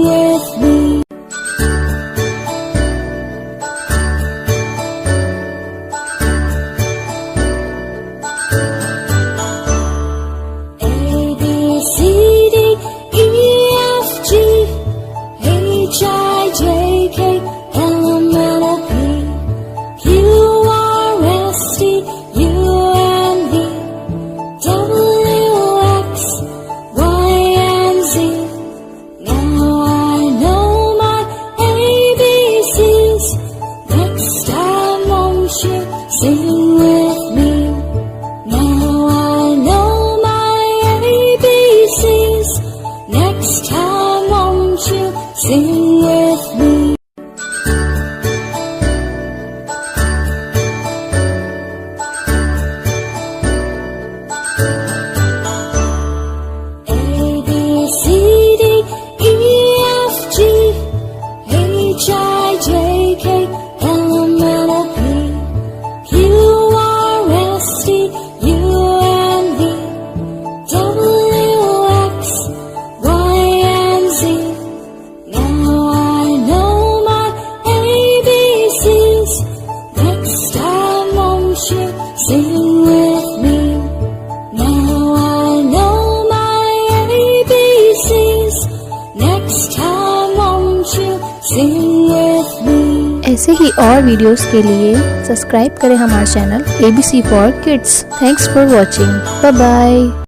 with me. A, B, C, D, E, F, G, H, I, J, K, L, M, N, O, P, Q, R, S, T, U, and V, W, X, Y, and Z. Now I know my ABCs. Next time won't you sing with me? Now I know my ABCs. Next time won't you sing with me? A, B, C, D, E, F, G, H, I, J, K, L, M, N, O, P, Q, R, S, T, U, and V, W, X, Y, and Z. Now I know my ABCs. Next time won't you sing with me? Now I know my ABCs. Next time won't you sing with me? ऐसे ही और videos के लिए subscribe करें हमारा channel ABC for kids. Thanks for watching. Bye bye.